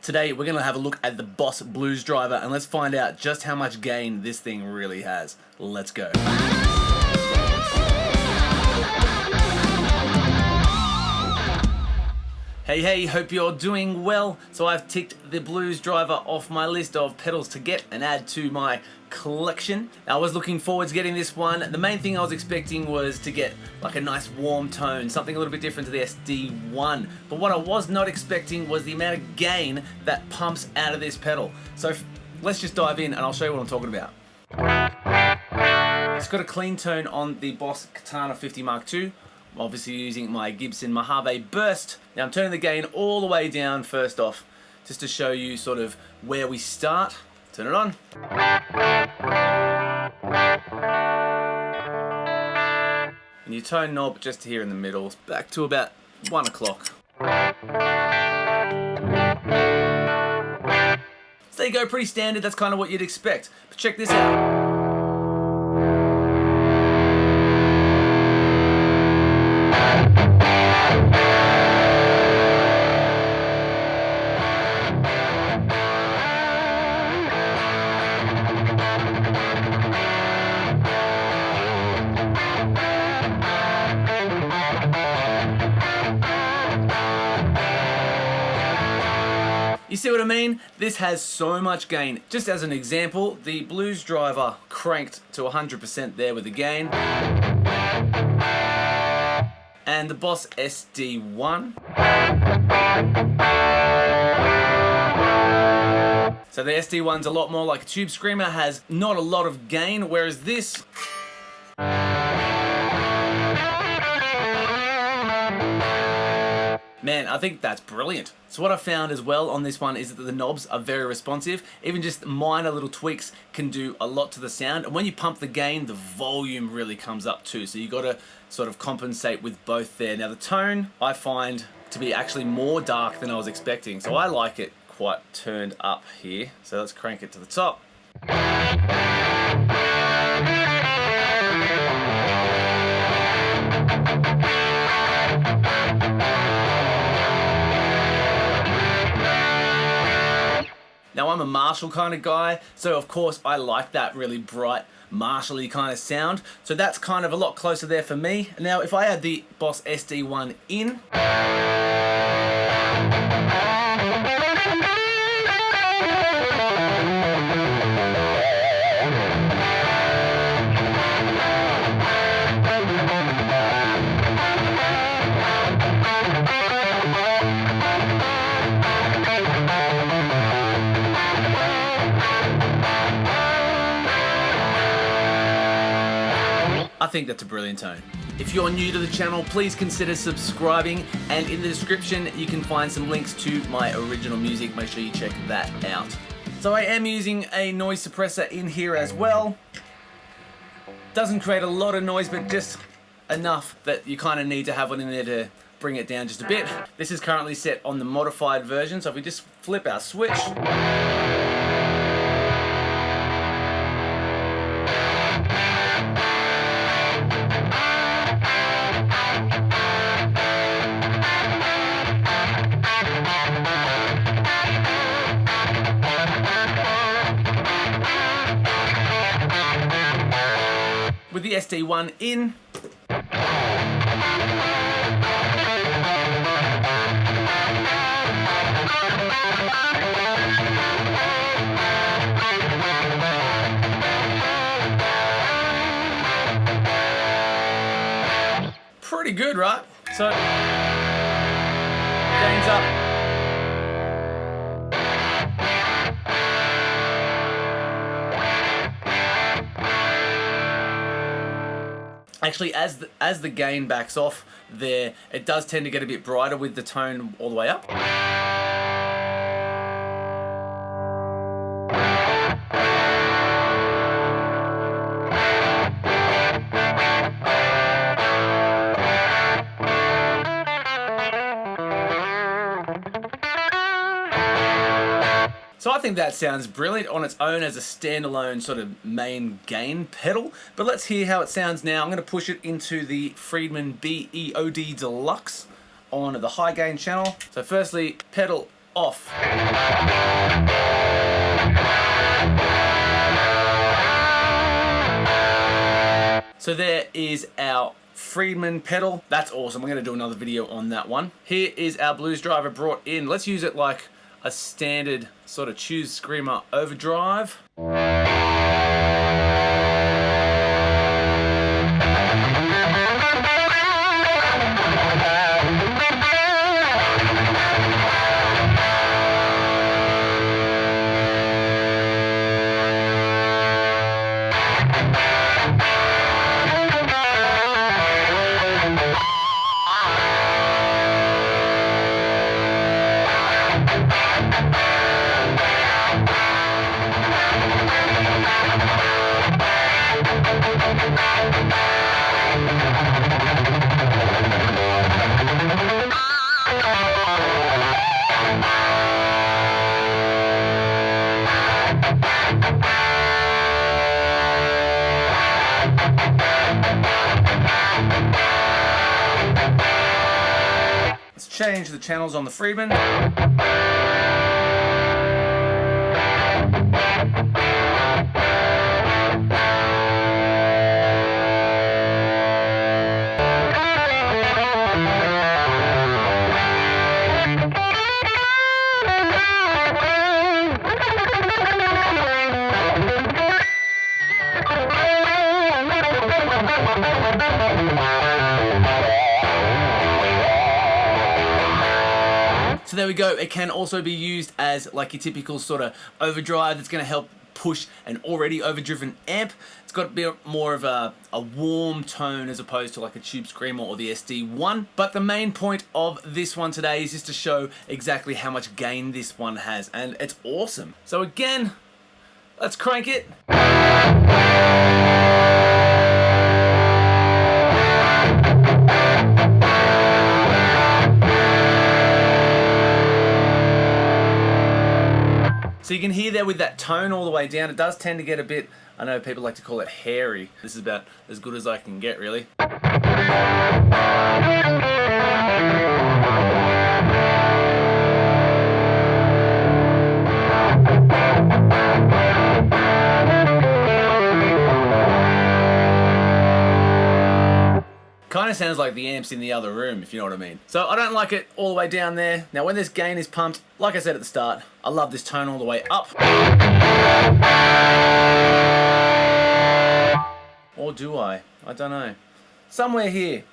Today we're going to have a look at the Boss Blues Driver and let's find out just how much gain this thing really has. Let's go. Hey, hope you're doing well. So I've ticked the Blues Driver off my list of pedals to get and add to my collection. Now, I was looking forward to getting this one. The main thing I was expecting was to get like a nice warm tone, something a little bit different to the SD1. But what I was not expecting was the amount of gain that pumps out of this pedal. So let's just dive in and I'll show you what I'm talking about. It's got a clean tone on the Boss Katana 50 Mark II. I'm obviously using my Gibson Mojave Burst. Now I'm turning the gain all the way down first off, just to show you sort of where we start. Turn it on. And your tone knob just here in the middle, back to about 1 o'clock. So there you go, pretty standard, that's kind of what you'd expect. But check this out. You see what I mean? This has so much gain. Just as an example, the Blues Driver cranked to 100% there with the gain. And the Boss SD1. So the SD1's a lot more like a Tube Screamer, has not a lot of gain, whereas this... Man, I think that's brilliant. So what I found as well on this one is that the knobs are very responsive. Even just minor little tweaks can do a lot to the sound. And when you pump the gain, the volume really comes up too. So you gotta sort of compensate with both there. Now the tone I find to be actually more dark than I was expecting. So I like it quite turned up here. So let's crank it to the top. Now I'm a Marshall kind of guy, so of course I like that really bright Marshall-y kind of sound. So that's kind of a lot closer there for me. Now if I add the Boss SD1 in, I think that's a brilliant tone. If you're new to the channel, please consider subscribing, and in the description you can find some links to my original music. Make sure you check that out. So I am using a noise suppressor in here as well. Doesn't create a lot of noise, but just enough that you kind of need to have one in there to bring it down just a bit. This is currently set on the modified version, so if we just flip our switch, with the SD1 in, pretty good, right? So, gains up. Actually, as the gain backs off there, it does tend to get a bit brighter with the tone all the way up. So I think that sounds brilliant on its own as a standalone sort of main gain pedal, but let's hear how it sounds now. I'm going to push it into the Friedman BD-2W on the high gain channel. So firstly, pedal off. So there is our Friedman pedal. That's awesome. We're going to do another video on that one. Here is our blues driver brought in. Let's use it like a standard sort of Choose Screamer overdrive. Let's change the channels on the Friedman. So there we go. It can also be used as like your typical sort of overdrive that's going to help push an already overdriven amp. It's got a bit more of a warm tone as opposed to like a Tube Screamer or the SD1. But the main point of this one today is just to show exactly how much gain this one has, and it's awesome. So again, let's crank it. So you can hear there with that tone all the way down, it does tend to get a bit, I know people like to call it hairy. This is about as good as I can get, really. Kind of sounds like the amps in the other room, if you know what I mean. So I don't like it all the way down there. Now when this gain is pumped, like I said at the start, I love this tone all the way up. Or do I? I don't know. Somewhere here.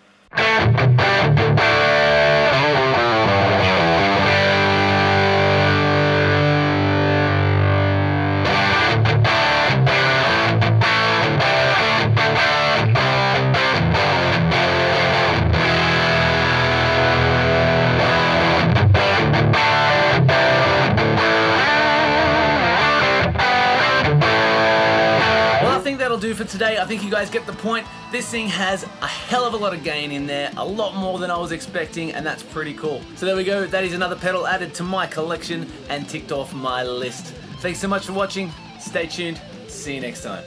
That'll do for today. I think you guys get the point. This thing has a hell of a lot of gain in there, a lot more than I was expecting, and that's pretty cool. So there we go. That is another pedal added to my collection and ticked off my list. Thanks so much for watching. Stay tuned. See you next time.